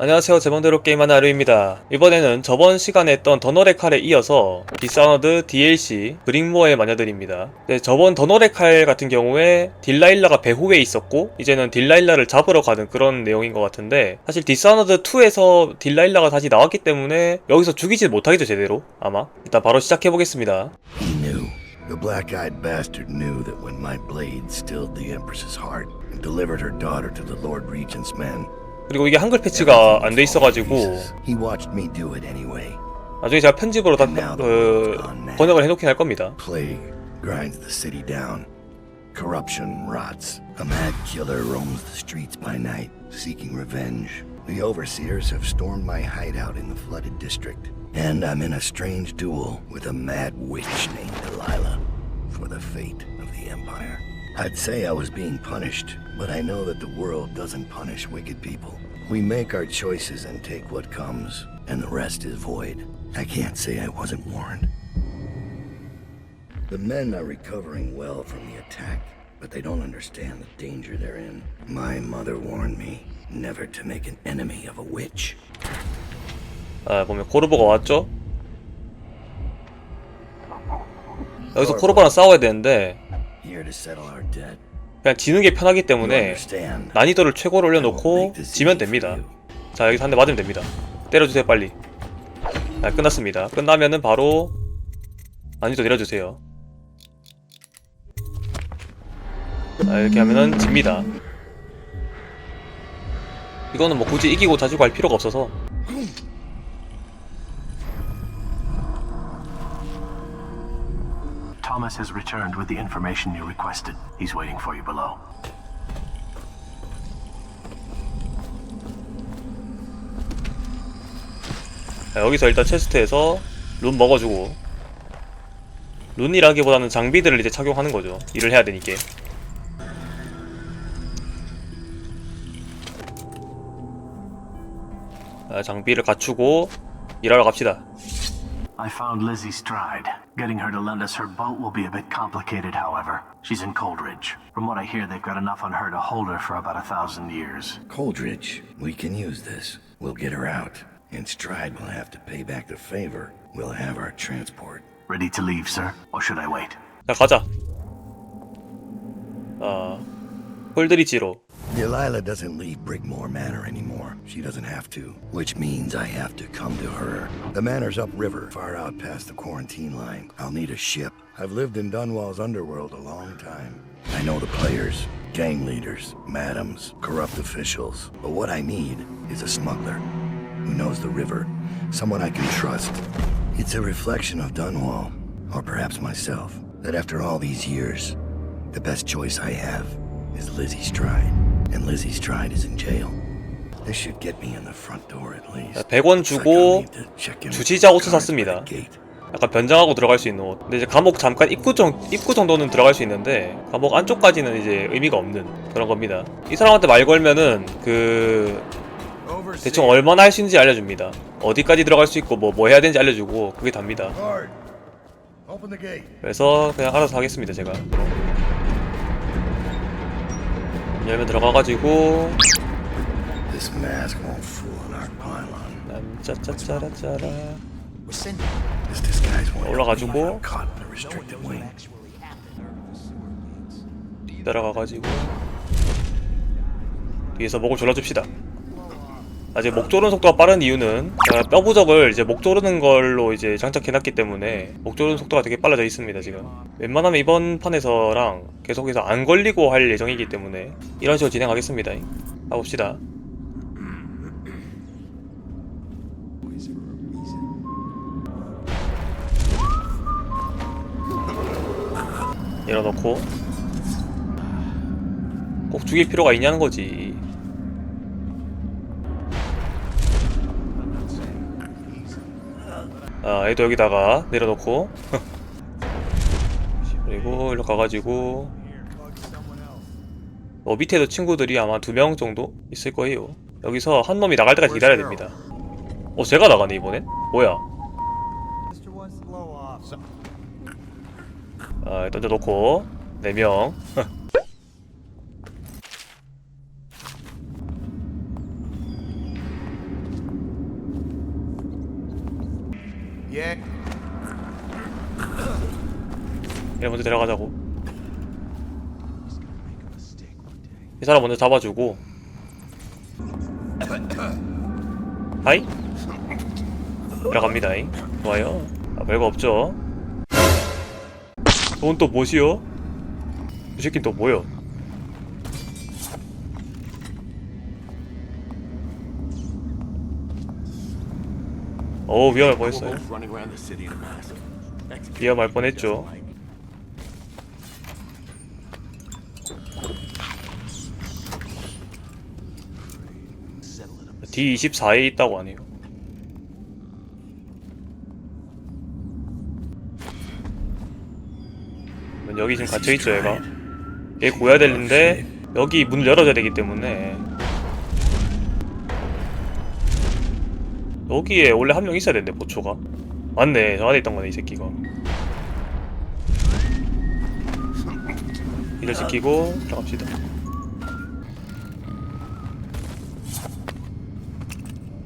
안녕하세요, 제멋대로 게임하는 아루입니다. 이번에는 저번 시간에 했던 더널의 칼에 이어서 디스아너드 DLC 브리그모어의 마녀들입니다. 네, 저번 더널의 칼 같은 경우에 딜라일라가 배후에 있었고 이제는 딜라일라를 잡으러 가는 그런 내용인 것 같은데, 사실 디스아너드 2에서 딜라일라가 다시 나왔기 때문에 여기서 죽이지 못하겠죠, 제대로 아마. 일단 바로 시작해보겠습니다. He knew. The black-eyed bastard knew that when my blade stilled the Empress's heart and delivered her daughter to the Lord Regent's men. 그리고 이게 한글 패치가 안 돼 있어가지고 He watched me do it anyway. 나중에 제가 편집으로 다 번역을 해놓긴 할 겁니다. Plague grinds the city down. Corruption rots. A mad killer roams the streets by night, seeking revenge. The overseers have stormed my hideout in the flooded district, and I'm in a strange duel with a mad witch named Delilah for the fate of the Empire. I'd say I was being punished, but I know that the world doesn't punish wicked people. We make our choices and take what comes, and the rest is void. I can't say I wasn't warned. The men are recovering well from the attack, but they don't understand the danger they're in. My mother warned me never to make an enemy of a witch. 보면 코르보가 왔죠? 여기서 코르보랑 싸워야 되는데 Here to settle our debt. 그냥 지는 게 편하기 때문에 난이도를 최고로 올려놓고 지면 됩니다. 자, 여기서 한 대 맞으면 됩니다. 때려주세요, 빨리. 자, 끝났습니다. 끝나면은 바로 난이도 내려주세요. 자, 이렇게 하면은 집니다. 이거는 뭐 굳이 이기고 자주고 할 필요가 없어서. Thomas has returned with the information you requested. He's waiting for you below. 자, 여기서 일단 체스트에서 룬 먹어주고, 룬이라기보다는 장비들을 이제 착용하는 거죠. 일을 해야 되니까. 자, 장비를 갖추고 일하러 갑시다. I found Lizzie Stride. Getting her to lend us her boat will be a bit complicated, however. She's in Coldridge. From what I hear, they've got enough on her to hold her for about 1,000 years. Coldridge, we can use this. We'll get her out. And Stride will have to pay back the favor. We'll have our transport. Ready to leave, sir? Or should I wait? 자, 가자. 홀드리지로. Delilah doesn't leave Brigmore Manor anymore. She doesn't have to, which means I have to come to her. The manor's upriver, far out past the quarantine line. I'll need a ship. I've lived in Dunwall's underworld a long time. I know the players, gang leaders, madams, corrupt officials. But what I need is a smuggler who knows the river, someone I can trust. It's a reflection of Dunwall, or perhaps myself, that after all these years, the best choice I have is Lizzie Stride. And Lizzie Stride is in jail. This should get me in the front door at least. 100원 주고 주시자 옷을 샀습니다. 약간 변장하고 들어갈 수 있는 옷. 근데 이제 감옥 잠깐 입구 정도는 들어갈 수 있는데 감옥 안쪽까지는 이제 의미가 없는 그런 겁니다. 이 사람한테 말 걸면은 대충 얼마나 할 수 있는지 알려줍니다. 어디까지 들어갈 수 있고 뭐 해야 되는지 알려주고 그게 답니다. 그래서 그냥 알아서 하겠습니다, 제가. 열면 들어가가지고 짜짜짜라짜라 올라가지고 따라가가지고 뒤에서 목을 졸라줍시다. 아직 목 조르는 속도가 빠른 이유는 뼈부적을 이제 목 조르는 걸로 이제 장착해놨기 때문에 목 조르는 속도가 되게 빨라져 있습니다. 지금 웬만하면 이번 판에서랑 계속해서 안 걸리고 할 예정이기 때문에 이런 식으로 진행하겠습니다. 가봅시다. 열어놓고 꼭 죽일 필요가 있냐는 거지. 얘도 여기다가 내려놓고 그리고 일로 가가지고 밑에도 친구들이 아마 2명 정도 있을 거예요. 여기서 한 놈이 나갈 때까지 기다려야 됩니다. 제가 나가네 이번엔? 뭐야? 던져놓고 4명 얘 먼저 데려가자고. 이 사람 먼저 잡아주고. 하이? 들어갑니다잉. 좋아요. 아, 별거 없죠. 넌 또 뭐시여? 이 새끼는 또 뭐여? 위험할 뻔했어요. 위험할 뻔했죠. D24에 있다고 하네요. 여기 지금 갇혀있죠 얘가. 얘 구해야 되는데 여기 문을 열어줘야 되기 때문에 여기에 원래 한 명 있어야 되는데 보초가. 맞네, 저 안에 있던 거네 이 새끼가. 이걸 지키고 들어갑시다.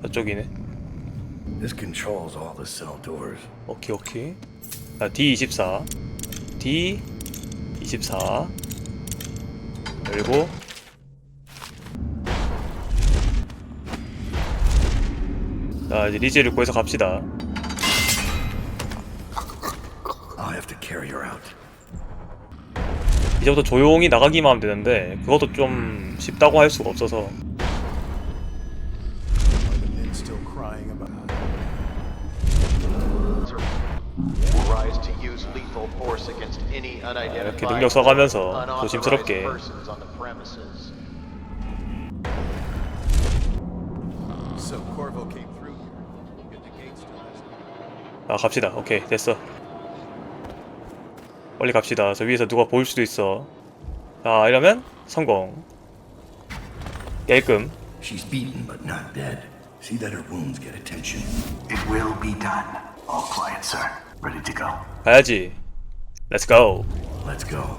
저쪽이네. This controls all the cell doors. 오케이. 아, D24 D24 열고. 자, 이제 리즈를 구해서 갑시다. I'll have to carry her out. 이제부터 조용히 나가기만 하면 되는데 그것도 좀 쉽다고 할 수가 없어서. 이렇게 능력 써가면서 조심스럽게. 아, 갑시다. 오케이, 됐어. 빨리 갑시다. 저 위에서 누가 보일 수도 있어. 자, 이러면 성공. 깔끔. She's beaten but not dead. See that her wounds get attention. It will be done. All quiet, sir. Ready to go. 가야지. Let's go. Let's go.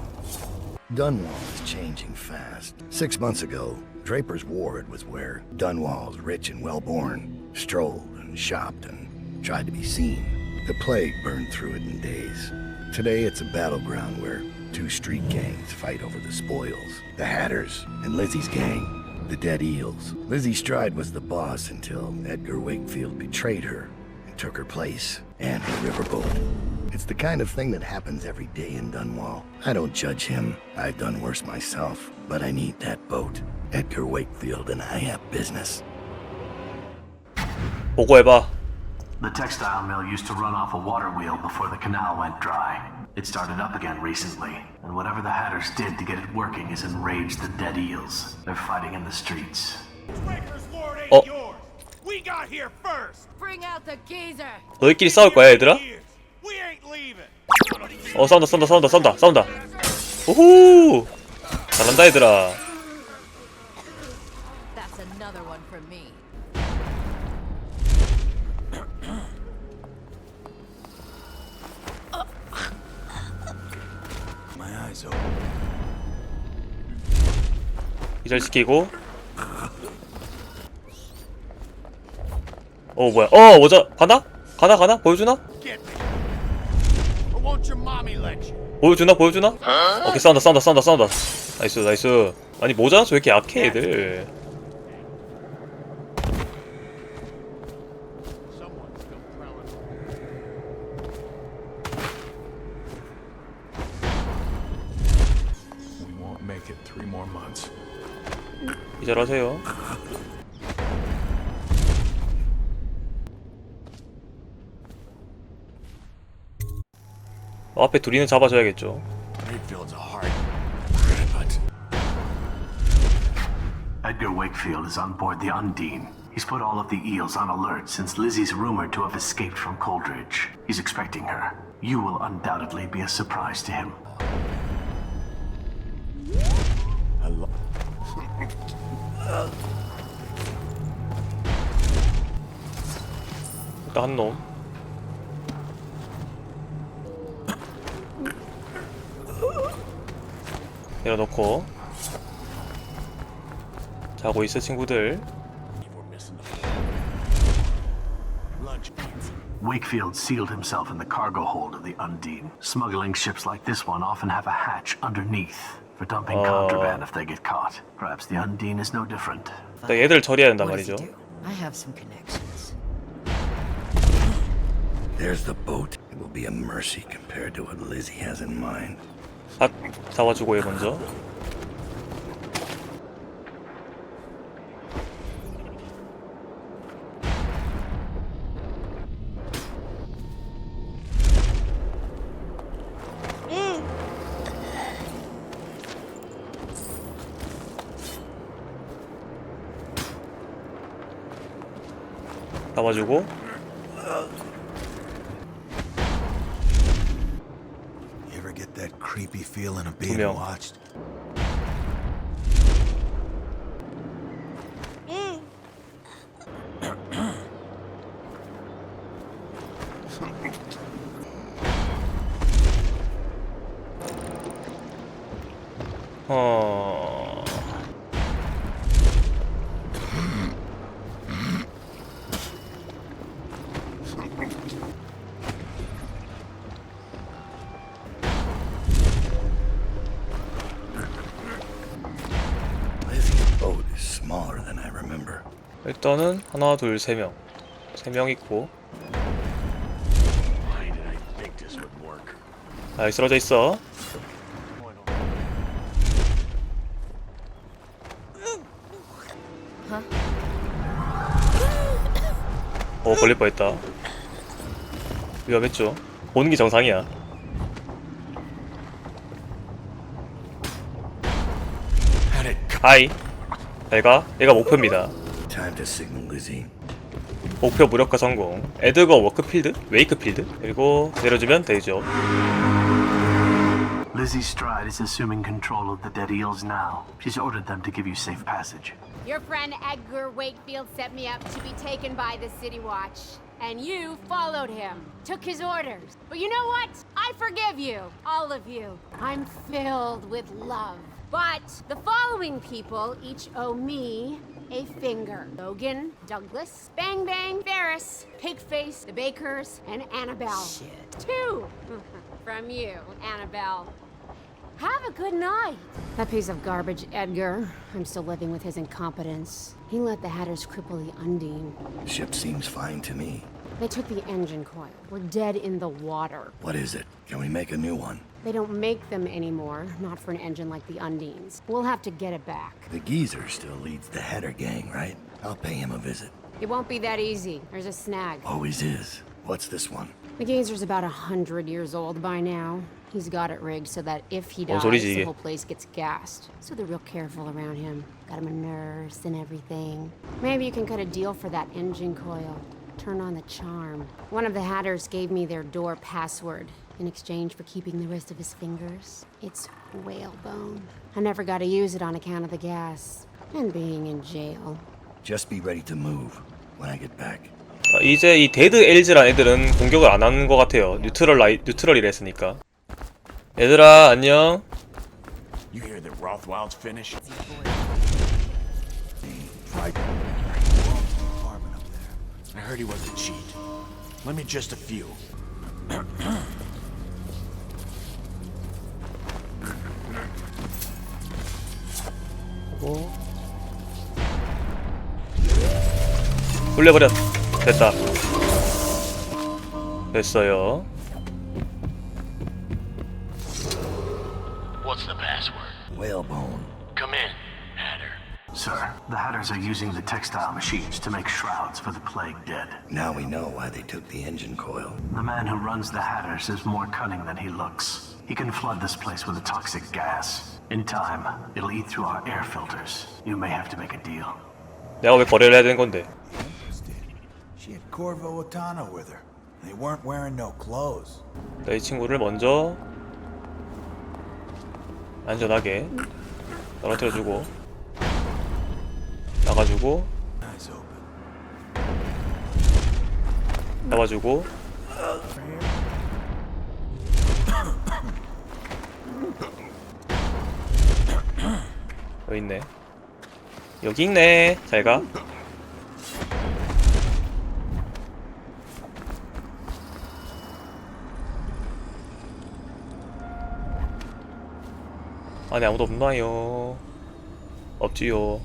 Dunwall is changing fast. 6 months ago, Draper's Ward was where Dunwall's rich and well-born strolled and shopped and tried to be seen. The plague burned through it in days. Today it's a battleground where 2 street gangs fight over the spoils. The Hatters and Lizzie's gang, the Dead Eels. Lizzie Stride was the boss until Edgar Wakefield betrayed her and took her place and her riverboat. It's the kind of thing that happens every day in Dunwall. I don't judge him. I've done worse myself. But I need that boat. Edgar Wakefield and I have business. 보고해봐. The textile mill used to run off a water wheel before the canal went dry. It started up again recently, and whatever the Hatters did to get it working has enraged the Dead Eels. They're fighting in the streets. 어? We got here first. Bring out the geezer. 너희끼리 싸울 거야 얘들아? We ain't leaving. 싸운다. 우후! 잘한다 얘들아. That's another one for me. My eyes open. 기절시키고. 뭐야? 뭐죠? 가나? 보여주나? Get me. Or won't your mommy let you? 보여주나? 오케이, 싸운다. 나이스. 아니, 모자라서 왜 이렇게 약해, 애들. Someone's still prowling. We won't make it 3 more months. 기절하세요. 앞에 둘이는 잡아줘야겠죠. Wakefield's a hard Edgar Wakefield is on board the Undine. He's put all of the eels on alert since Lizzie's rumored to have escaped from Coldridge. He's expecting her. You will undoubtedly be a surprise to him. 일단 한 놈. 내려놓고 자고 있어 친구들. Wakefield sealed himself in the cargo hold of the Undine. Smuggling ships like this one often have a hatch underneath for dumping contraband if they get caught. Perhaps the Undine is no different. 네, 얘들 처리해야 된단 What does 말이죠. he do? I have some connections. There's the boat. It will be a mercy compared to what Lizzie has in mind. 핫 잡아주고 얘 먼저. 잡아주고. You ever get that creepy feeling of being 명. watched? Lizzie's boat is smaller than I remember. 일단은 하나, 둘, 세 명. 세 명 있고. Why did I think this would work? 아, 여기 쓰러져 있어. 걸릴 뻔했다. 위험했죠. 보는 게 정상이야. 하이. 내가 얘가 목표입니다. Time to signal Lizzie. 목표 무력화 성공. 에드거 워크필드? 웨이크필드? 그리고 내려주면 되죠. Lizzie Stride is assuming control of the dead eels now. She's ordered them to give you safe passage. Your friend Edgar Wakefield set me up to be taken by the City Watch. And you followed him, took his orders. But you know what? I forgive you, all of you. I'm filled with love. But the following people each owe me a finger. Logan, Douglas, Bang Bang, Ferris, Pigface, the Bakers, and Annabelle. Shit. 2 from you, Annabelle. Have a good night. That piece of garbage, Edgar. I'm still living with his incompetence. He let the Hatters cripple the Undine. Ship seems fine to me. They took the engine coil. We're dead in the water. What is it? Can we make a new one? They don't make them anymore, not for an engine like the Undine's. We'll have to get it back. The geezer still leads the Hatter gang, right? I'll pay him a visit. It won't be that easy. There's a snag. Always is. What's this one? The geezer's about 100 years old by now. He's got it rigged so that if he 뭔 dies, 소리지, the 이게? whole place gets gassed. So they're real careful around him. Got him a nurse and everything. Maybe you can cut a deal for that engine coil. Turn on the charm. One of the Hatters gave me their door password in exchange for keeping the rest of his fingers. It's whalebone. I never got to use it on account of the gas and being in jail. Just be ready to move when I get back. 이제 이 데드 엘즈란 애들은 공격을 안 하는 것 같아요. 뉴트럴이라 했으니까. 얘들아 안녕. You hear that Rothwild's finished? I heard he was a cheat. Let me just a few. 돌려버려. 됐다. 됐어요. What's the password? Whalebone. Come in, Hatter. Sir, the Hatters are using the textile machines to make shrouds for the plague dead. Now we know why they took the engine coil. The man who runs the Hatters is more cunning than he looks. He can flood this place with a toxic gas. In time, it'll eat through our air filters. You may have to make a deal. 내가 왜 거래를 해야 되는 건데? She had Corvo Otana with her. They weren't wearing no clothes. 이 친구를 먼저 안전하게 떨어뜨려주고 나가주고 Eyes open. 잡아주고 여기 있네. 여기 있네. 잘가. 안에 아무도 없나요? 없지요.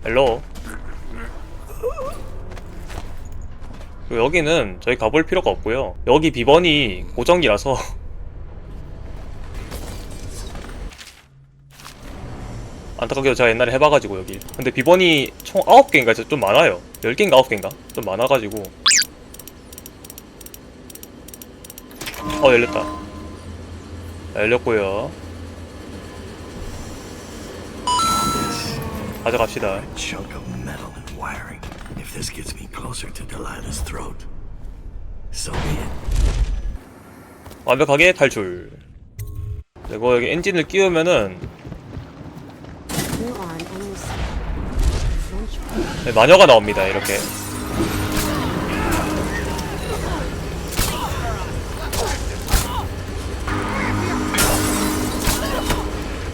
헬로. 그리고 여기는 저희 가볼 필요가 없고요. 여기 비번이 고정이라서 안타깝게도 제가 옛날에 해봐가지고 여기. 근데 비번이 총 9개인가 해서 좀 많아요. 10개인가 9개인가? 좀 많아가지고. 열렸다. 열렸고요. 가져갑시다. Chunk of metal and wiring. If this gets me closer to Delilah's throat, so be it. 완벽하게 탈출. 그리고 여기 엔진을 끼우면은 네, 마녀가 나옵니다. 이렇게.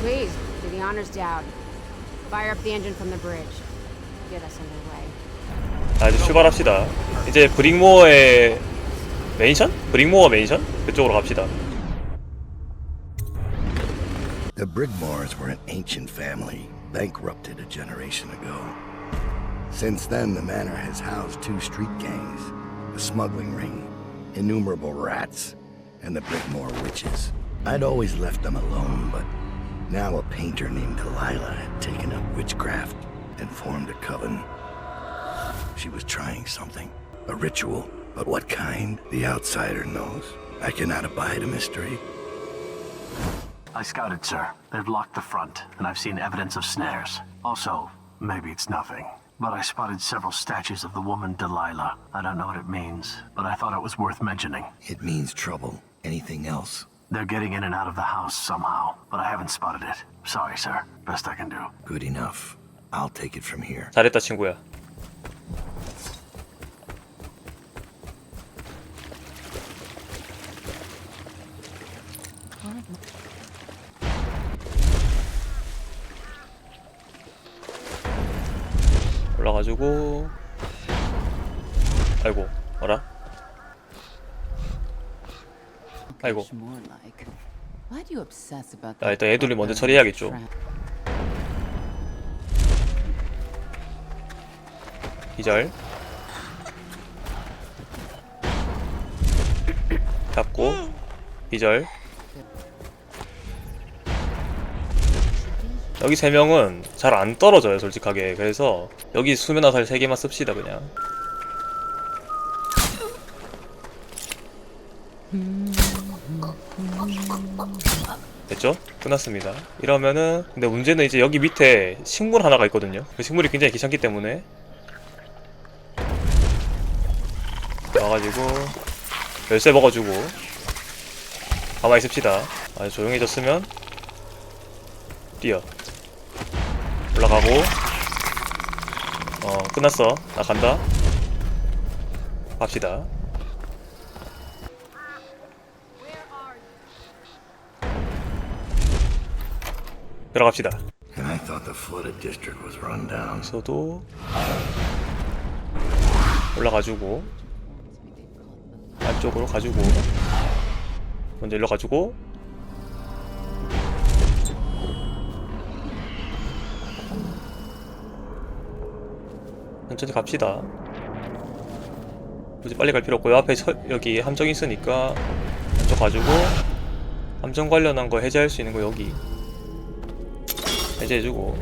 Please, do the honors down. Fire up the engine from the bridge. Get us underway. 자, 이제 출발합시다. 이제 브리그모어의 맨션? 브리그모어 맨션? 그쪽으로 갑시다. The Brigmores were an ancient family, bankrupted a generation ago. Since then, the manor has housed 2 street gangs, a smuggling ring, innumerable rats, and the Brigmore witches. I'd always left them alone, but now a painter named Delilah had taken up witchcraft and formed a coven. She was trying something, a ritual, but what kind? The outsider knows. I cannot abide a mystery. I scouted, sir. They've locked the front, and I've seen evidence of snares. Also, maybe it's nothing, but I spotted several statues of the woman Delilah. I don't know what it means, but I thought it was worth mentioning. It means trouble. Anything else? They're getting in and out of the house somehow, but I haven't spotted it. Sorry, sir. Best I can do. Good enough. I'll take it from here. 잘했다, 친구야. 올라가지고 아이고 뭐라? 아이고. 자, 일단 애들이 먼저 처리해야겠죠. 기절. 잡고 기절. 여기 3명은 잘 안 떨어져요 솔직하게. 그래서 여기 수면 화살 3개만 씁시다 그냥. 됐죠? 끝났습니다. 이러면은 근데 문제는 이제 여기 밑에 식물 하나가 있거든요. 그 식물이 굉장히 귀찮기 때문에 와가지고 열쇠 먹어주고 가만히 있읍시다. 아주 조용해졌으면 뛰어 올라가고. 끝났어. 나 간다. 갑시다. 들어갑시다. And I thought the flooded district was run down. 저도 올라가지고 안쪽으로 가지고 먼저 일로 가지고 천천히 갑시다. 굳이 빨리 갈 필요 없고요. 앞에 여기 함정이 있으니까 안쪽 가지고 함정 관련한 거 해제할 수 있는 거 여기 해제해주고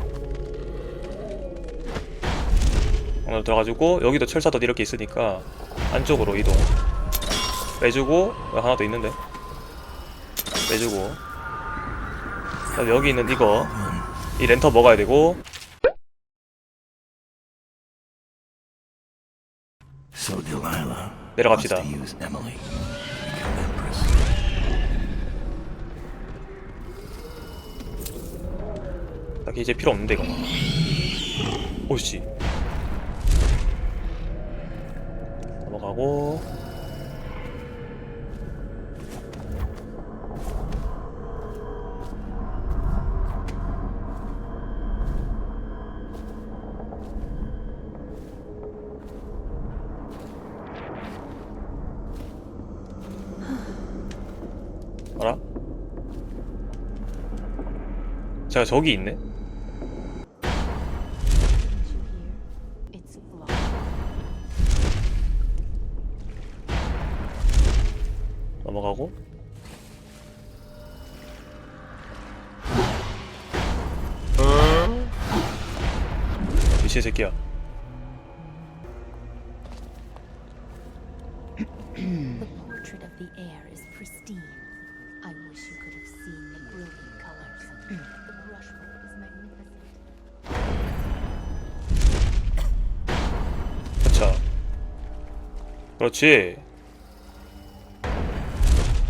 오늘 들어가지고 여기도 철사덧 이렇게 있으니까 안쪽으로 이동 빼주고 하나 더 있는데 빼주고 그다음 여기 있는 이거 이 랜턴 먹어야 되고 So Delilah 내려갑시다. wants to use Emily to become Empress. 딱히 이제 필요 없는데 이거. 오씨. 넘어가고. 알아? 제가 저기 있네? 넘어가고 미친 새끼야. The portrait of the air is pristine. I wish you could have seen the brilliant colors. The brushwork is magnificent. 그쵸. 그렇지.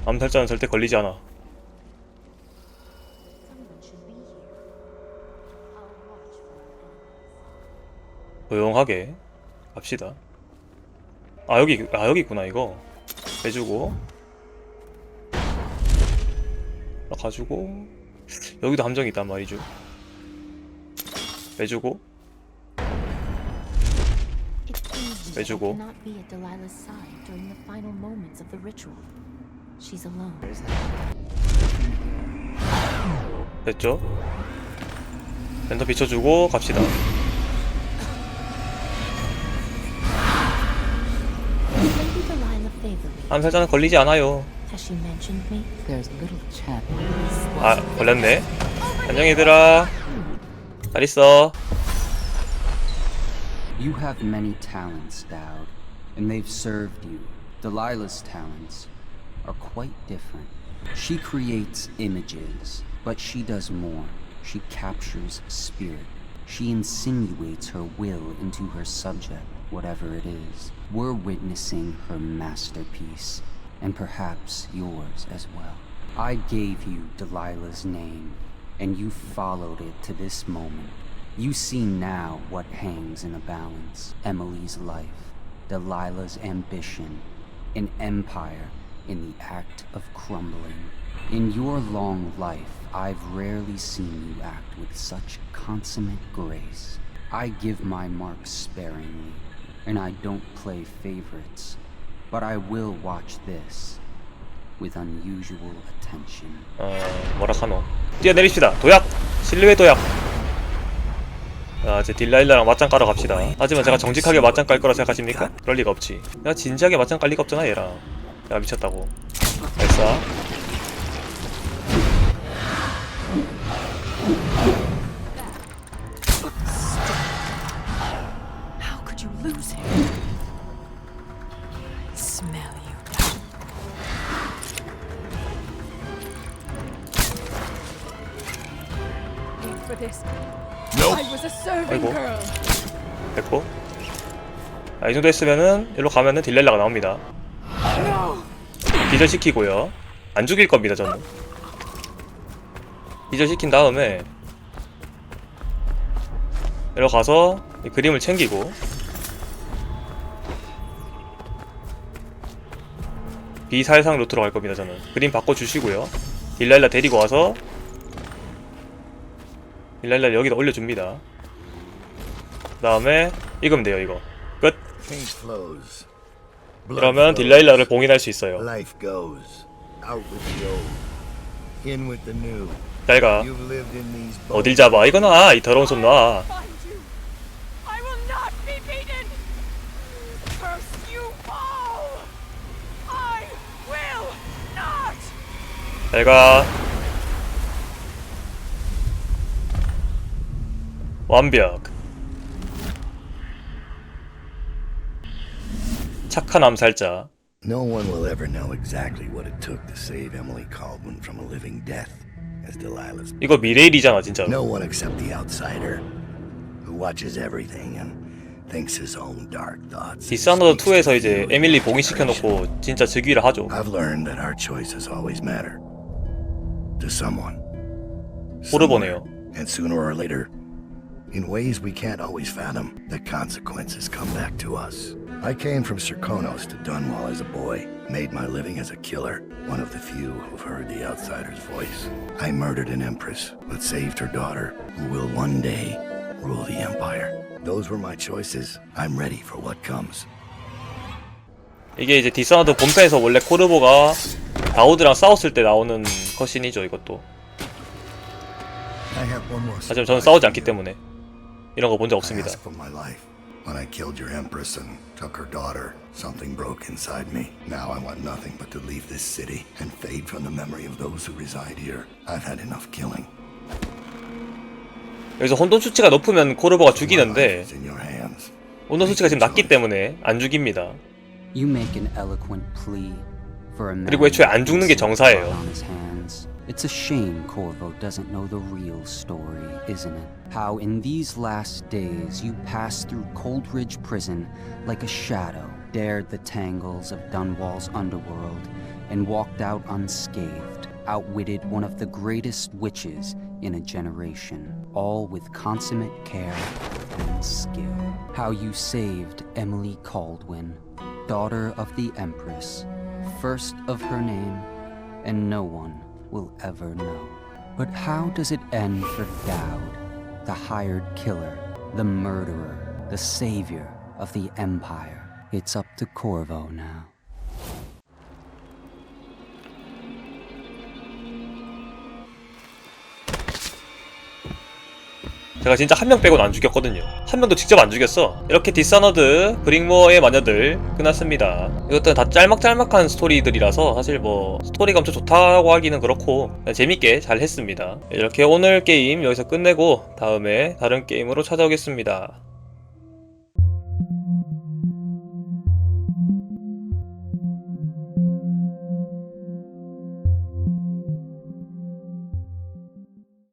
암살자는 절대 걸리지 않아. Someone should be here. I'll watch for our enemies. 조용하게 갑시다. 여기 있구나. 이거 빼주고 가지고 여기도 함정이 있단 말이죠. 빼주고 It seems that I 빼주고 cannot be at Delilah's side during the final moments of the ritual. She's alone. 됐죠? 랜턴 비춰주고 갑시다. Maybe Delilah favored me. 암살자는 걸리지 않아요. Has she mentioned me? There's little chat. 걸렸네. 안녕 얘들아. 잘 있어. You have many talents, Dowd, and they've served you. Delilah's talents are quite different. She creates images, but she does more. She captures spirit. She insinuates her will into her subject, whatever it is. We're witnessing her masterpiece, and perhaps yours as well. I gave you Delilah's name, and you followed it to this moment. You see now what hangs in a balance. Emily's life, Delilah's ambition, an empire in the act of crumbling. In your long life, I've rarely seen you act with such consummate grace. I give my marks sparingly, and I don't play favorites, but I will watch this with unusual attention. 뭐라 카노. 뛰어내립시다. 도약! 실루엣 도약! 자, 이제 딜라일라랑 맞짱 깔러 갑시다. 하지만 제가 정직하게 맞짱 깔 거라 생각하십니까? 그럴 리가 없지. 내가 진지하게 맞짱 깔 리가 없잖아, 얘랑. 내가 미쳤다고. 발사. How could you lose him? Smell you. Wait for this. I was a serving 아이고. girl. 됐고. 이 정도 했으면은 일로 가면은 딜라일라가 나옵니다. 기절시키고요. 안 죽일 겁니다, 저는. 기절시킨 다음에 일로 가서 이 그림을 챙기고 비살상 루트로 갈 겁니다, 저는. 그림 바꿔주시고요. 딜라일라 데리고 와서 딜라일라를 여기다 올려줍니다. 그 다음에 읽으면 돼요, 이거. 끝! Paint flows. 그러면 딜라일라를 봉인할 수 있어요. Life goes. Out with the old. In with the new. 잘가. You've lived in these 어딜 잡아? 이거 놔! 이 더러운 손 놔! Find you. I will not be beaten. First you fall. I will not. 잘가. 완벽. 착한 암살자. No one will ever know exactly what it took to save Emily Caldwin from a living death, as Delilah's. 이거 미래일이잖아, 진짜로. No one except the outsider, who watches everything and thinks his own dark thoughts. 디스아너드 2에서 이제 에밀리 봉인시켜놓고 진짜 즉위를 하죠. I've learned that our choices always matter to someone. 호르보네요. And sooner or later, in ways we can't always fathom, the consequences come back to us. I came from Serkonos to Dunwall as a boy, made my living as a killer, one of the few who've heard the outsider's voice. I murdered an empress, but saved her daughter, who will one day rule the empire. Those were my choices. I'm ready for what comes. 이게 이제 디스아너드 본편에서 원래 코르보가 다우드랑 싸웠을 때 나오는 컷신이죠 이것도. I have one more 하지만 저는 싸우지 않기 때문에 이런 거 본 적 없습니다. I asked for my life. When I killed your empress and took her daughter, something broke inside me. Now I want nothing but to leave this city and fade from the memory of those who reside here. I've had enough killing. 여기서 혼돈 수치가 높으면 코르보가 죽이는데 It's in your hands. 혼돈 수치가 지금 낮기 때문에 안 죽입니다. You make an eloquent plea for a man 그리고 애초에 안 죽는 게 정사예요. on his hands. It's a shame Corvo doesn't know the real story, isn't it? How in these last days you passed through Coldridge Prison like a shadow, dared the tangles of Dunwall's underworld, and walked out unscathed, outwitted one of the greatest witches in a generation, all with consummate care and skill. How you saved Emily Caldwin, daughter of the Empress, first of her name, and no one will ever know. But how does it end for Dowd, the hired killer, the murderer, the savior of the Empire? It's up to Corvo now. 제가 진짜 한 명 빼고는 안 죽였거든요. 한 명도 직접 안 죽였어. 이렇게 디스아너드 브리그모어의 마녀들 끝났습니다. 이것들은 다 짤막짤막한 스토리들이라서 사실 뭐 스토리가 엄청 좋다고 하기는 그렇고 그냥 재밌게 잘 했습니다. 이렇게 오늘 게임 여기서 끝내고 다음에 다른 게임으로 찾아오겠습니다.